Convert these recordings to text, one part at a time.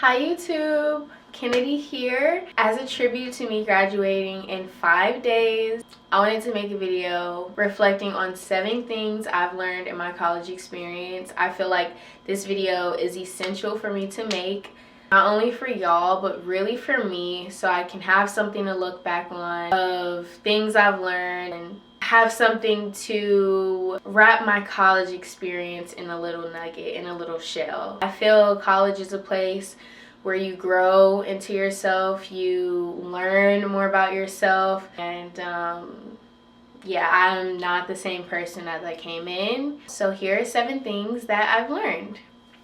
Hi YouTube, Kennedy here. As a tribute to me graduating in 5 days, I wanted to make a video reflecting on 7 things I've learned in my college experience. I feel like this video is essential for me to make, not only for y'all, but really for me, so I can have something to look back on of things I've learned and have something to wrap my college experience in a little nugget, in a little shell. I feel college is a place where you grow into yourself, you learn more about yourself, and yeah, I'm not the same person as I came in. So here are 7 things that I've learned.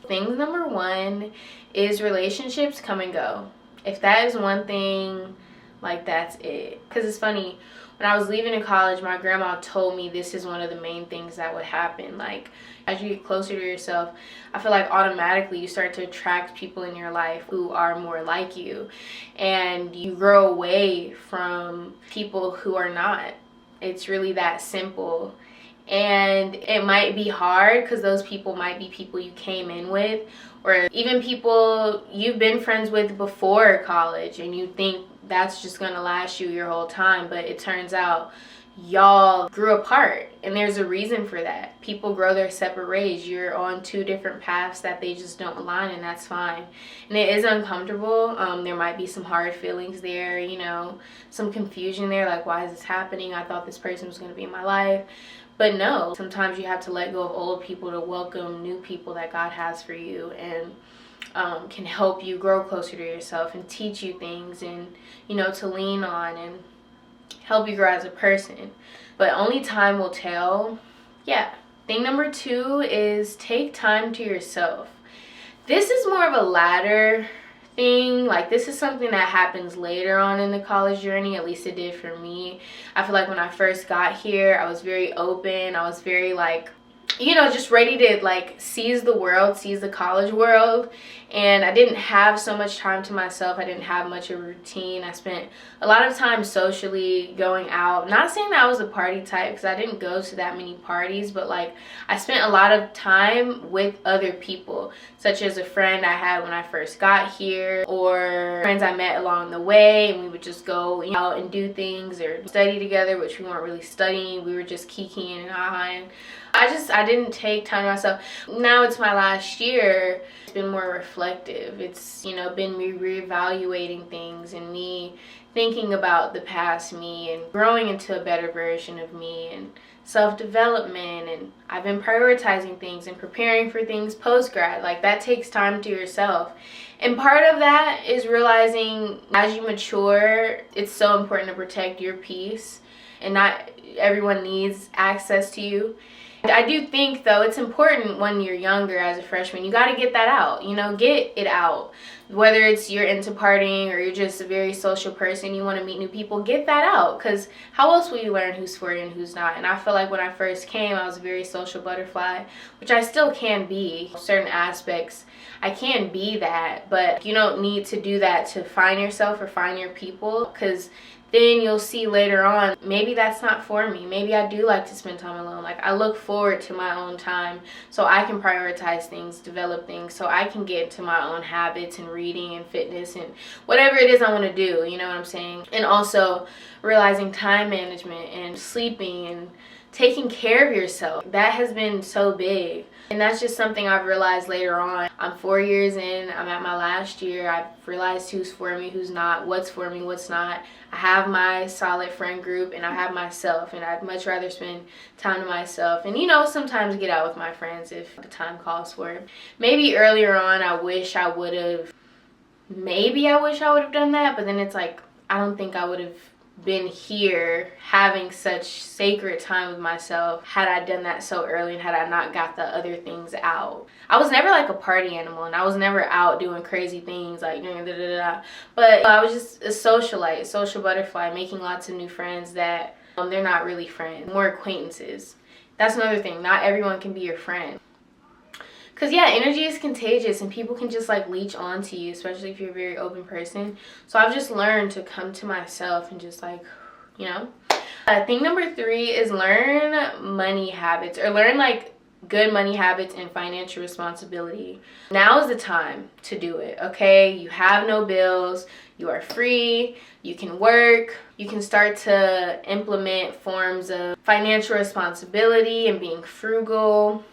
Thing number 1 is relationships come and go. If that is one thing, like, that's it. Because it's funny, when I was leaving in college, my grandma told me this is one of the main things that would happen. Like, as you get closer to yourself, I feel like automatically you start to attract people in your life who are more like you, and you grow away from people who are not. It's really that simple. And it might be hard because those people might be people you came in with, or even people you've been friends with before college, and you think that's just gonna last you your whole time, but it turns out y'all grew apart, and there's a reason for that. People grow their separate ways. You're on 2 different paths that they just don't align, and that's fine. And it is uncomfortable. There might be some hard feelings there, you know, some confusion there, like, why is this happening? I thought this person was going to be in my life. But no, sometimes you have to let go of old people to welcome new people that God has for you, and can help you grow closer to yourself and teach you things, and, you know, to lean on and help you grow as a person. But only time will tell. Yeah. Thing number 2 is take time to yourself. This is more of a latter thing. Like, this is something that happens later on in the college journey. At least it did for me. I feel like when I first got here, I was very open. I was very, like, you know, just ready to, like, seize the world, seize the college world. And I didn't have so much time to myself. I didn't have much of a routine. I spent a lot of time socially, going out. Not saying that I was a party type, because I didn't go to that many parties, but, like, I spent a lot of time with other people, such as a friend I had when I first got here, or friends I met along the way, and we would just go out and do things or study together, which we weren't really studying. We were just kikiing and ahhing. I didn't take time to myself. Now it's my last year. It's been more reflective. It's, you know, been me reevaluating things and me thinking about the past me and growing into a better version of me and self-development. And I've been prioritizing things and preparing for things post-grad. Like, that takes time to yourself. And part of that is realizing as you mature, it's so important to protect your peace, and not everyone needs access to you. I do think, though, it's important when you're younger as a freshman, you got to get that out, you know, get it out. Whether it's you're into partying or you're just a very social person, you want to meet new people, get that out, because how else will you learn who's for you and who's not? And I feel like when I first came, I was a very social butterfly, which I still can be. Certain aspects, I can be that, but you don't need to do that to find yourself or find your people, because then you'll see later on, maybe that's not for me. Maybe I do like to spend time alone. Like, I look forward to my own time so I can prioritize things, develop things, so I can get into my own habits and reading and fitness and whatever it is I want to do, you know what I'm saying? And also realizing time management and sleeping and taking care of yourself. That has been so big. And that's just something I've realized later on. I'm 4 years in. I'm at my last year. I've realized who's for me, who's not, what's for me, what's not. I have my solid friend group, and I have myself, and I'd much rather spend time to myself. And, you know, sometimes get out with my friends if the time calls for it. Maybe earlier on, I wish I would have done that, but then it's like, I don't think I would have been here having such sacred time with myself had I done that so early, and had I not got the other things out. I was never like a party animal, and I was never out doing crazy things like da, da, da, da. But I was just a socialite, a social butterfly, making lots of new friends that they're not really friends, more acquaintances. That's another thing. Not everyone can be your friend. Because, yeah, energy is contagious, and people can just, like, leech onto you, especially if you're a very open person. So I've just learned to come to myself and just, like, you know. Thing number 3 is learn money habits, or learn, like, good money habits and financial responsibility. Now is the time to do it, okay? You have no bills, you are free, you can work, you can start to implement forms of financial responsibility and being frugal.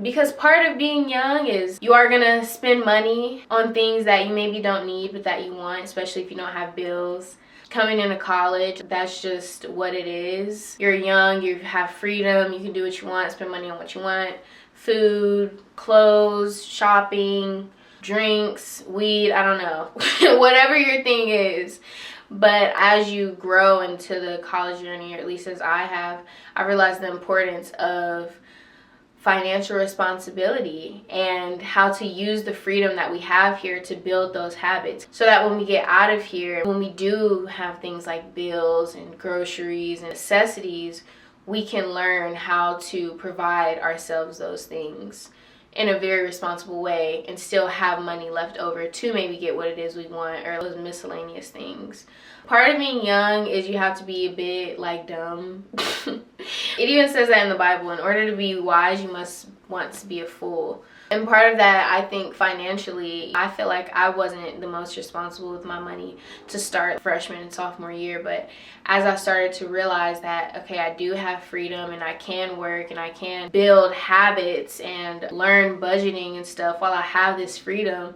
Because part of being young is you are gonna spend money on things that you maybe don't need but that you want, especially if you don't have bills. Coming into college, that's just what it is. You're young, you have freedom, you can do what you want, spend money on what you want. Food, clothes, shopping, drinks, weed, I don't know. Whatever your thing is. But as you grow into the college journey, or at least as I have, I realized the importance of financial responsibility and how to use the freedom that we have here to build those habits, so that when we get out of here, when we do have things like bills and groceries and necessities, we can learn how to provide ourselves those things in a very responsible way and still have money left over to maybe get what it is we want, or those miscellaneous things. Part of being young is you have to be a bit like dumb. It even says that in the Bible, in order to be wise, you must want to be a fool. And part of that, I think financially, I feel like I wasn't the most responsible with my money to start freshman and sophomore year. But as I started to realize that, okay, I do have freedom and I can work and I can build habits and learn budgeting and stuff while I have this freedom,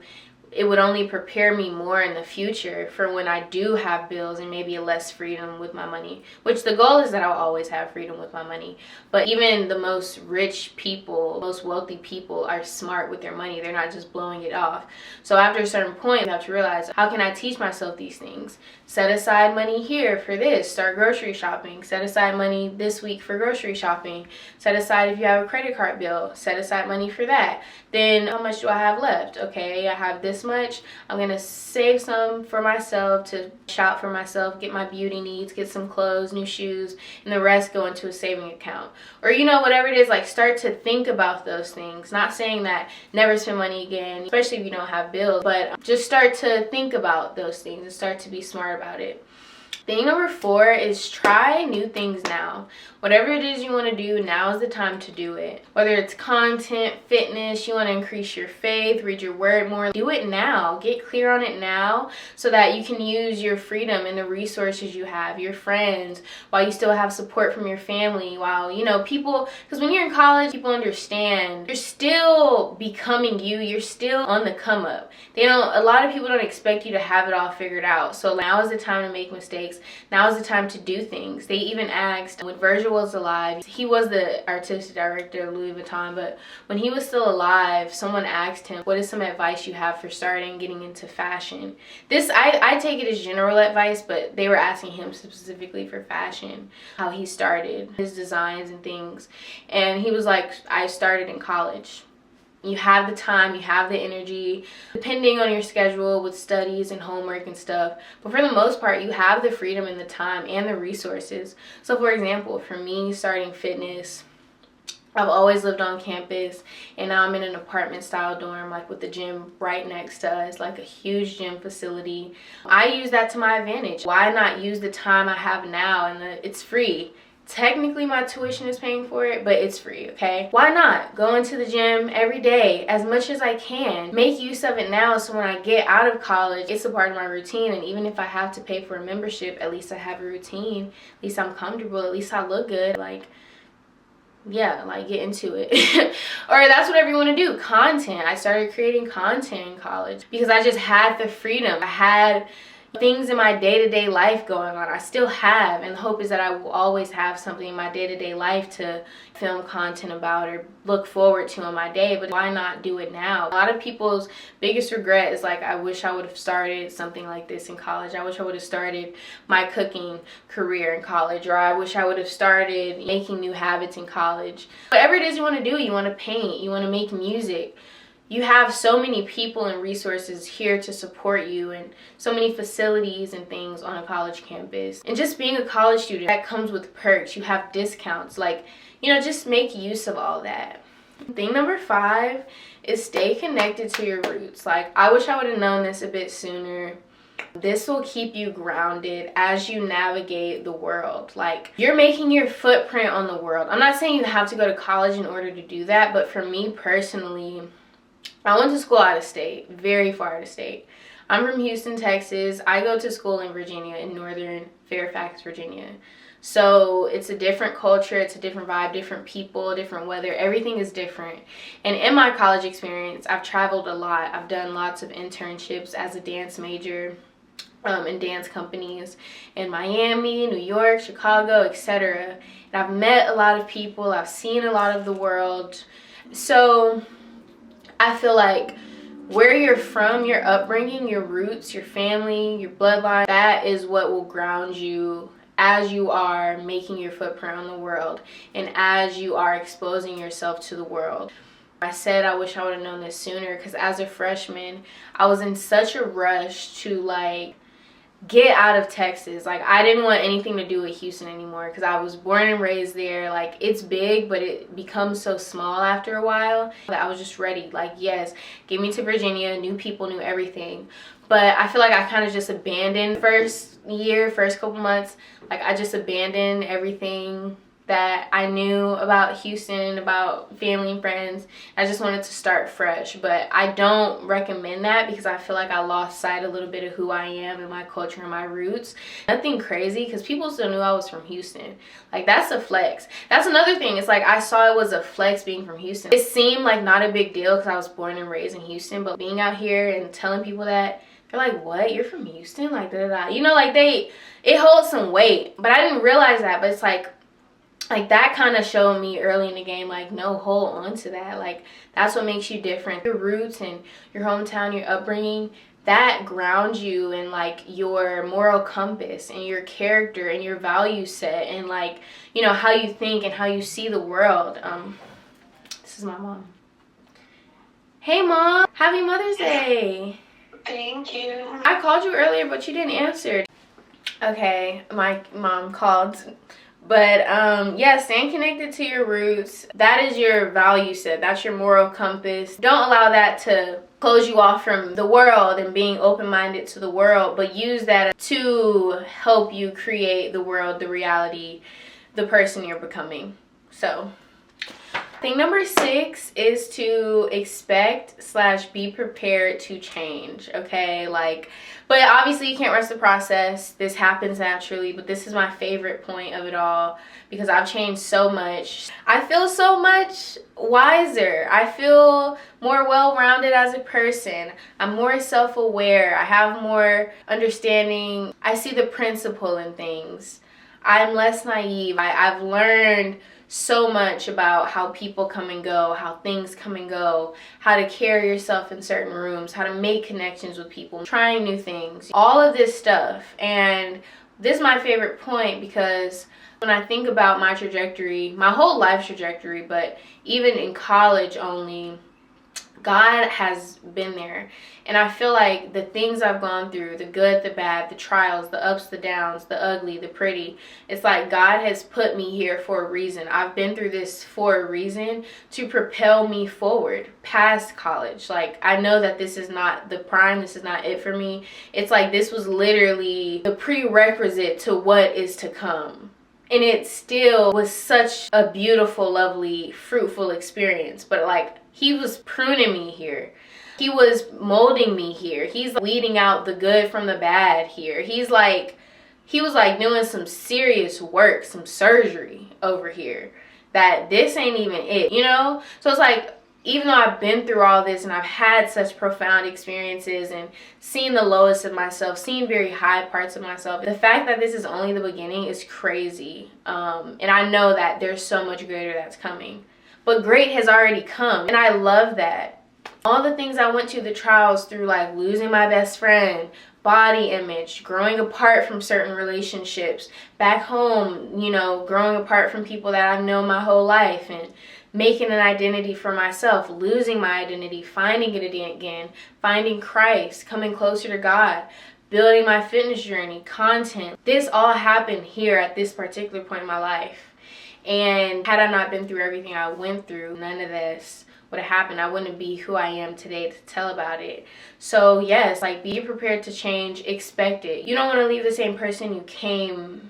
it would only prepare me more in the future for when I do have bills and maybe less freedom with my money, which the goal is that I'll always have freedom with my money. But even the most rich people, most wealthy people are smart with their money. They're not just blowing it off. So after a certain point, you have to realize, how can I teach myself these things? Set aside money here for this. Start grocery shopping. Set aside money this week for grocery shopping. Set aside if you have a credit card bill. Set aside money for that. Then how much do I have left? Okay, I have this much. I'm gonna save some for myself to shop for myself, get my beauty needs, get some clothes, new shoes, and the rest go into a saving account. Or, you know, whatever it is, like, start to think about those things. Not saying that never spend money again, especially if you don't have bills, but just start to think about those things and start to be smart about it. Thing number 4 is try new things now. Whatever it is you want to do, now is the time to do it. Whether it's content, fitness, you want to increase your faith, read your word more, do it now. Get clear on it now so that you can use your freedom and the resources you have, your friends, while you still have support from your family, while, you know, people, because when you're in college, people understand you're still becoming you, you're still on the come up. A lot of people don't expect you to have it all figured out. So now is the time to make mistakes. Now is the time to do things. They even asked, when Virgil was alive, he was the artistic director of Louis Vuitton, but when he was still alive, someone asked him, what is some advice you have for starting getting into fashion? This, I take it as general advice, but they were asking him specifically for fashion, how he started, his designs and things. And he was like, I started in college. You have the time, you have the energy, depending on your schedule with studies and homework and stuff. But for the most part, you have the freedom and the time and the resources. So for example, for me, starting fitness, I've always lived on campus, and now I'm in an apartment style dorm, like with the gym right next to us, like a huge gym facility. I use that to my advantage. Why not use the time I have now? And it's free. Technically my tuition is paying for it, but it's free, okay? Why not go into the gym every day as much as I can? Make use of it now, so when I get out of college, it's a part of my routine. And even if I have to pay for a membership, at least I have a routine. At least I'm comfortable. At least I look good. Like, yeah, like, get into it. Or that's whatever you want to do. Content. I started creating content in college because I just had the freedom. I had things in my day-to-day life going on. I still have, and the hope is that I will always have something in my day-to-day life to film content about or look forward to in my day. But why not do it now? A lot of people's biggest regret is like, I wish I would have started something like this in college. I wish I would have started my cooking career in college, or I wish I would have started making new habits in college. Whatever it is you want to do, you want to paint, you want to make music, you have so many people and resources here to support you, and so many facilities and things on a college campus. And just being a college student, that comes with perks. You have discounts. Like, you know, just make use of all that. Thing number 5 is stay connected to your roots. Like, I wish I would have known this a bit sooner. This will keep you grounded as you navigate the world. Like, you're making your footprint on the world. I'm not saying you have to go to college in order to do that, but for me personally, I went to school out of state, very far out of state. I'm from Houston, Texas. I go to school in Virginia, in northern Fairfax, Virginia. So it's a different culture, it's a different vibe, different people, different weather. Everything is different. And in my college experience, I've traveled a lot. I've done lots of internships as a dance major in dance companies in Miami, New York, Chicago, etc. And I've met a lot of people. I've seen a lot of the world. So I feel like where you're from, your upbringing, your roots, your family, your bloodline, that is what will ground you as you are making your footprint on the world and as you are exposing yourself to the world. I said I wish I would have known this sooner, because as a freshman, I was in such a rush to like get out of Texas. Like, I didn't want anything to do with Houston anymore, because I was born and raised there. Like, it's big, but it becomes so small after a while that I was just ready. Like, yes, get me to Virginia, new people, new everything. But I feel like I kind of just abandoned first couple months. Like, I just abandoned everything that I knew about Houston, about family and friends. I just wanted to start fresh. But I don't recommend that, because I feel like I lost sight a little bit of who I am and my culture and my roots. Nothing crazy, because people still knew I was from Houston. Like, that's a flex. That's another thing. It's like I saw it was a flex being from Houston. It seemed like not a big deal because I was born and raised in Houston. But being out here and telling people that, they're like, what? You're from Houston? Like, da da da. You know, like it holds some weight. But I didn't realize that. But it's like that kind of showed me early in the game, like, no, hold on to that. Like, that's what makes you different. Your roots and your hometown, your upbringing, that grounds you in like your moral compass and your character and your value set and like, you know, how you think and how you see the world. This is my mom. Hey Mom, happy Mother's Day. Thank you. I called you earlier, but you didn't answer. Okay, my mom called. But yeah, staying connected to your roots, that is your value set. That's your moral compass. Don't allow that to close you off from the world and being open-minded to the world, but use that to help you create the world, the reality, the person you're becoming. So thing number 6 is to expect/be prepared to change. Okay, like, but obviously you can't rush the process. This happens naturally, but this is my favorite point of it all, because I've changed so much. I feel so much wiser. I feel more well-rounded as a person. I'm more self-aware. I have more understanding. I see the principle in things. I'm less naive. I've learned so much about how people come and go, how things come and go, how to carry yourself in certain rooms, how to make connections with people, trying new things, all of this stuff. And this is my favorite point, because when I think about my trajectory, my whole life trajectory, but even in college only, God has been there. And I feel like the things I've gone through, the good, the bad, the trials, the ups, the downs, the ugly, the pretty, it's like God has put me here for a reason. I've been through this for a reason, to propel me forward past college. Like, I know that this is not the prime, this is not it for me. It's like this was literally the prerequisite to what is to come. And it still was such a beautiful, lovely, fruitful experience. But like, he was pruning me here. He was molding me here. He's weeding out the good from the bad here. He was like doing some serious work, some surgery over here, that this ain't even it, you know? So it's like, even though I've been through all this and I've had such profound experiences and seen the lowest of myself, seen very high parts of myself, the fact that this is only the beginning is crazy. And I know that there's so much greater that's coming. But great has already come, and I love that. All the things I went to, the trials through, like losing my best friend, body image, growing apart from certain relationships, back home, you know, growing apart from people that I've known my whole life, and making an identity for myself, losing my identity, finding it again, finding Christ, coming closer to God, building my fitness journey, content. This all happened here at this particular point in my life. And had I not been through everything I went through, none of this would have happened. I wouldn't be who I am today to tell about it. So yes, like, be prepared to change, expect it. You don't want to leave the same person you came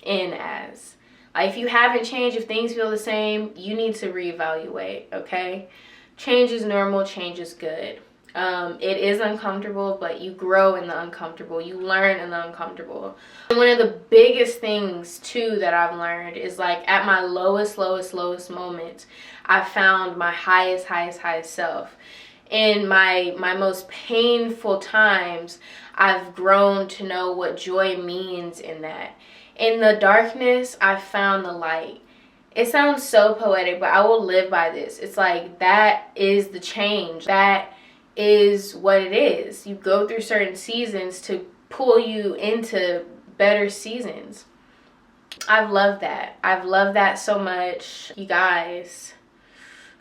in as. Like, if you haven't changed, if things feel the same, you need to reevaluate, okay? Change is normal, change is good. It is uncomfortable, but you grow in the uncomfortable. You learn in the uncomfortable. And one of the biggest things, too, that I've learned is, like, at my lowest moments, I found my highest self. In my most painful times, I've grown to know what joy means in that. In the darkness, I found the light. It sounds so poetic, but I will live by this. It's like, that is the change. That is what it is. You go through certain seasons to pull you into better seasons. I've loved that. I've loved that so much. You guys,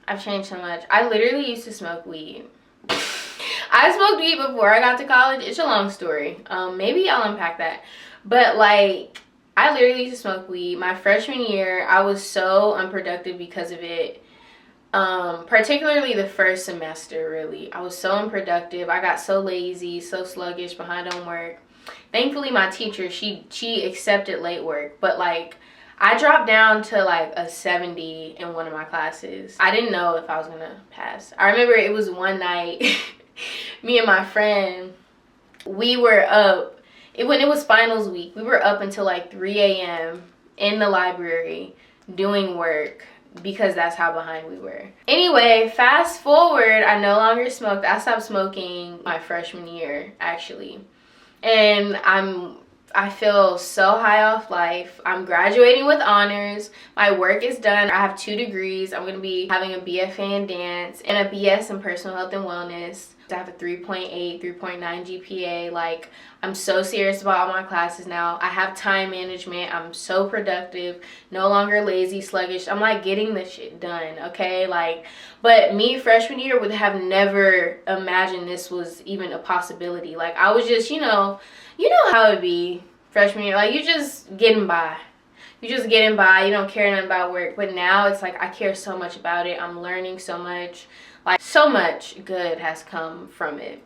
I've changed so much. I literally used to smoke weed. I smoked weed before I got to college. It's a long story. Maybe I'll unpack that. But like, I literally used to smoke weed. My freshman year, I was so unproductive because of it. Particularly the first semester, really. I was so unproductive. I got so lazy, so sluggish, behind on work. Thankfully, my teacher, she accepted late work. But like, I dropped down to like a 70 in one of my classes. I didn't know if I was gonna pass. I remember it was one night, me and my friend, we were up. When it was finals week, we were up until like 3 a.m. in the library doing work, because that's how behind we were. Anyway, fast forward, I no longer smoked. I stopped smoking my freshman year, actually. And I feel so high off life. I'm graduating with honors. My work is done. I have 2 degrees. I'm going to be having a BFA in dance and a BS in personal health and wellness. I have a 3.8, 3.9 GPA. Like, I'm so serious about all my classes now. I have time management. I'm so productive. No longer lazy, sluggish. I'm like getting this shit done, okay? Like, but me freshman year would have never imagined this was even a possibility. Like, I was just, you know how it be freshman year. Like, you just getting by. You just getting by. You don't care nothing about work. But now it's like I care so much about it. I'm learning so much. Like, so much good has come from it.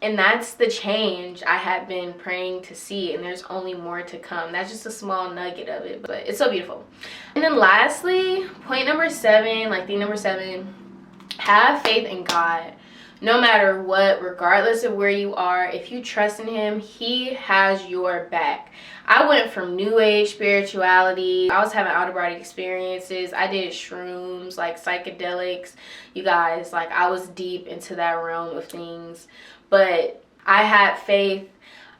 And that's the change I have been praying to see, and there's only more to come. That's just a small nugget of it, but it's so beautiful. And then lastly, point number 7, like thing number 7, have faith in God. No matter what, regardless of where you are, if you trust in him, he has your back. I went from new age spirituality. I was having out-of-body experiences. I did shrooms, like psychedelics. You guys, like, I was deep into that realm of things. But I had faith.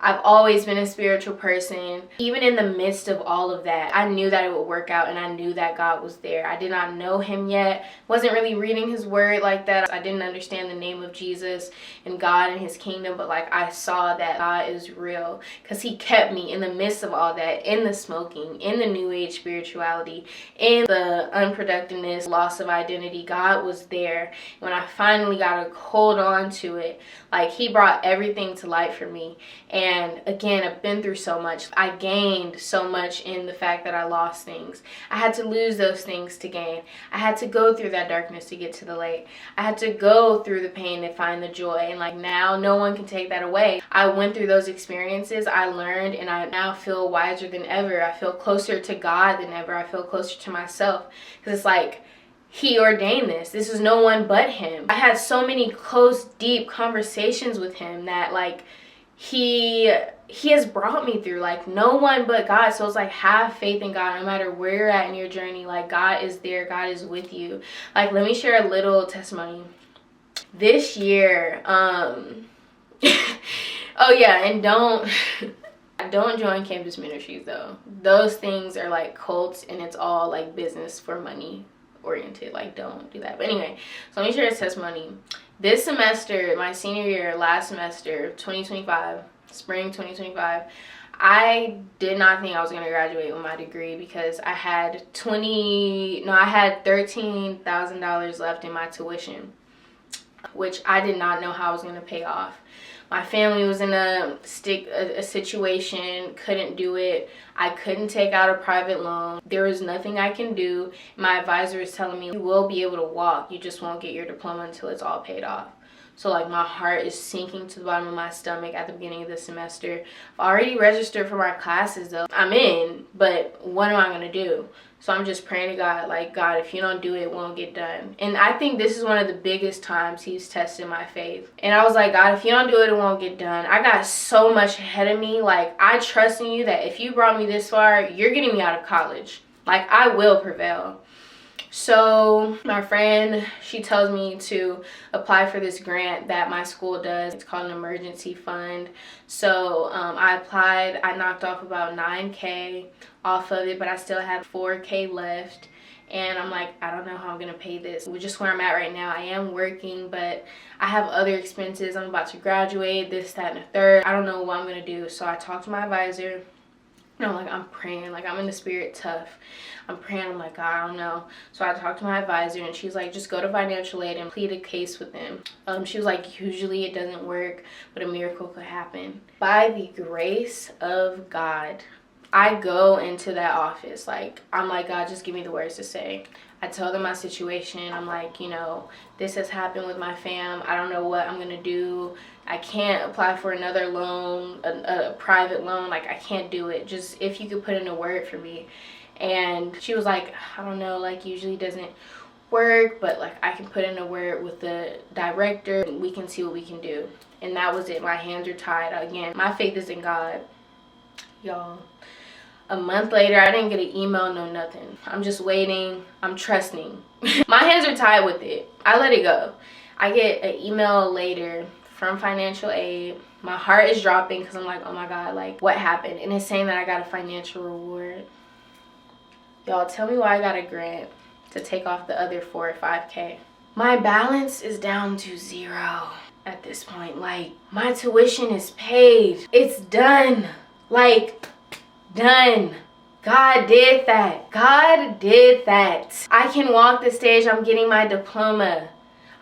I've always been a spiritual person. Even in the midst of all of that, I knew that it would work out, and I knew that God was there. I did not know him yet. Wasn't really reading his word like that. I didn't understand the name of Jesus and God and his kingdom, but like, I saw that God is real, because he kept me in the midst of all that, in the smoking, in the new age spirituality, in the unproductiveness, loss of identity. God was there. When I finally got to hold on to it, like, he brought everything to light for me. And again, I've been through so much. I gained so much in the fact that I lost things. I had to lose those things to gain. I had to go through that darkness to get to the light. I had to go through the pain to find the joy. And like, now no one can take that away. I went through those experiences. I learned, and I now feel wiser than ever. I feel closer to God than ever. I feel closer to myself, because it's like, he ordained this. This is no one but him. I had so many close, deep conversations with him that like, he has brought me through, like, no one but God. So it's like, have faith in God no matter where you're at in your journey. Like, God is there. God is with you. Like, let me share a little testimony. This year, oh yeah, and don't join campus ministries though. Those things are like cults, and it's all like business for money oriented. Like, don't do that. But anyway, so let me share a testimony. This semester, my senior year, last semester, 2025, spring 2025, I did not think I was going to graduate with my degree, because I had $13,000 left in my tuition. which I did not know how I was going to pay off. My family was in a situation, couldn't do it. I couldn't take out a private loan. There was nothing I can do. My advisor is telling me, you will be able to walk, you just won't get your diploma until it's all paid off. So like my heart is sinking to the bottom of my stomach at the beginning of the semester. I've already registered for my classes though. I'm in, but what am I gonna do? So I'm just praying to God, like, God, if you don't do it, it won't get done. And I think this is one of the biggest times he's tested my faith. And I was like, God, if you don't do it, it won't get done. I got so much ahead of me. Like, I trust in you that if you brought me this far, you're getting me out of college. Like, I will prevail. So my friend, she tells me to apply for this grant that my school does. It's called an emergency fund. So I applied. I knocked off about 9K off of it, but I still have 4K left. And I'm like, I don't know how I'm gonna pay this. Just where I'm at right now, I am working, but I have other expenses. I'm about to graduate, this, that, and the third. I don't know what I'm gonna do. So I talked to my advisor. You know, like, I'm praying, like, I'm in the spirit tough. I'm praying, I'm like, God, I don't know. So I talked to my advisor, and she's like, just go to financial aid and plead a case with them. She was like, usually it doesn't work, but a miracle could happen. By the grace of God, I go into that office. Like, I'm like, God, just give me the words to say. I tell them my situation. I'm like, you know, this has happened with my fam. I don't know what I'm gonna do. I can't apply for another loan, a private loan. Like, I can't do it. Just if you could put in a word for me. And she was like, I don't know, like, usually doesn't work, but like, I can put in a word with the director and we can see what we can do. And that was it. My hands are tied. Again, my faith is in God, y'all. A month later, I didn't get an email, no nothing. I'm just waiting. I'm trusting. My hands are tied with it. I let it go. I get an email later from financial aid. My heart is dropping because I'm like, oh my God, like, what happened? And it's saying that I got a financial reward. Y'all, tell me why I got a grant to take off the other 4 or 5K. My balance is down to 0 at this point. Like, my tuition is paid. It's done. Like, done. God did that. God did that. I can walk the stage. I'm getting my diploma.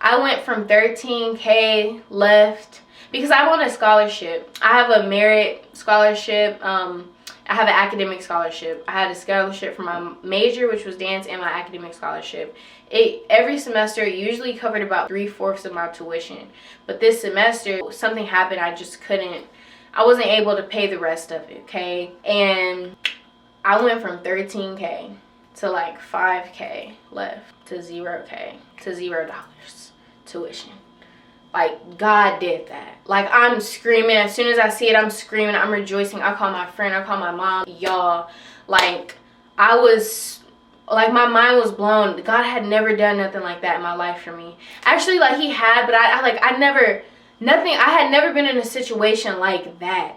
I went from 13K left because I want a scholarship. I have a merit scholarship. I have an academic scholarship. I had a scholarship for my major, which was dance, and my academic scholarship. Every semester usually covered about 3/4 of my tuition. But this semester, something happened. I wasn't able to pay the rest of it, okay? And I went from 13K to like 5K left to 0K to $0 tuition. Like, God did that. Like, I'm screaming. As soon as I see it, I'm screaming. I'm rejoicing. I call my friend. I call my mom. Y'all, like, I was, like, my mind was blown. God had never done nothing like that in my life for me. Actually, like, he had, but I had never been in a situation like that.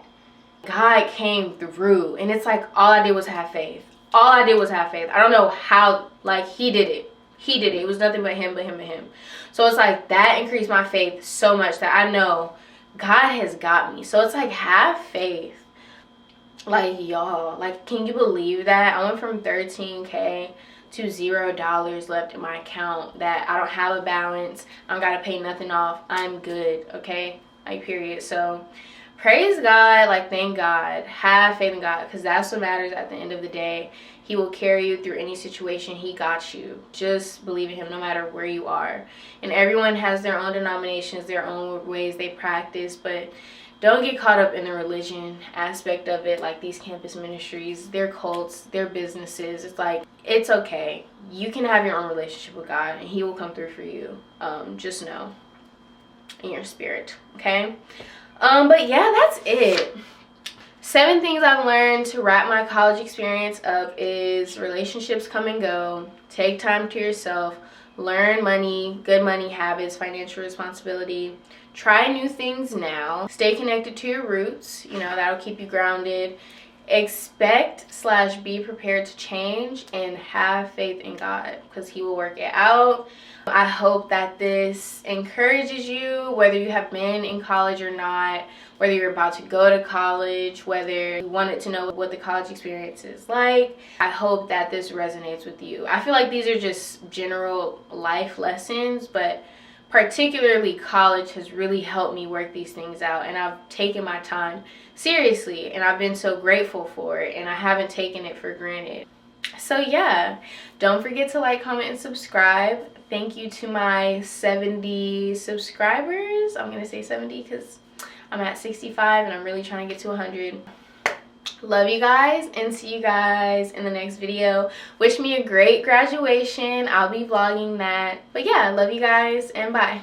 God came through. And it's like, all I did was have faith. All I did was have faith. I don't know how, like, he did it. He did it. It was nothing but him, but him, but him. So it's like, that increased my faith so much that I know God has got me. So it's like, have faith. Like, y'all, like, can you believe that? I went from 13K to $0 left in my account, that I don't have a balance. I don't got to pay nothing off. I'm good, okay? Like, period. So praise God. Like, thank God. Have faith in God, because that's what matters at the end of the day. He will carry you through any situation. He got you. Just believe in him no matter where you are. And everyone has their own denominations, their own ways they practice, but don't get caught up in the religion aspect of it, like these campus ministries, their cults, their businesses. It's like, it's okay. You can have your own relationship with God, and he will come through for you. Just know in your spirit, okay? But yeah, that's it. 7 things I've learned to wrap my college experience up is relationships come and go. Take time to yourself. Learn money, good money habits, financial responsibility. Try new things now. Stay connected to your roots. You know, that'll keep you grounded. Expect/be prepared to change, and have faith in God, because he will work it out. I hope that this encourages you, whether you have been in college or not, whether you're about to go to college, whether you wanted to know what the college experience is like. I hope that this resonates with you. I feel like these are just general life lessons, but particularly college has really helped me work these things out, and I've taken my time seriously, and I've been so grateful for it, and I haven't taken it for granted. So yeah, don't forget to like, comment, and subscribe. Thank you to my 70 subscribers. I'm gonna say 70 because I'm at 65 and I'm really trying to get to 100. Love you guys, and see you guys in the next video. Wish me a great graduation. I'll be vlogging that. But yeah, love you guys, and bye.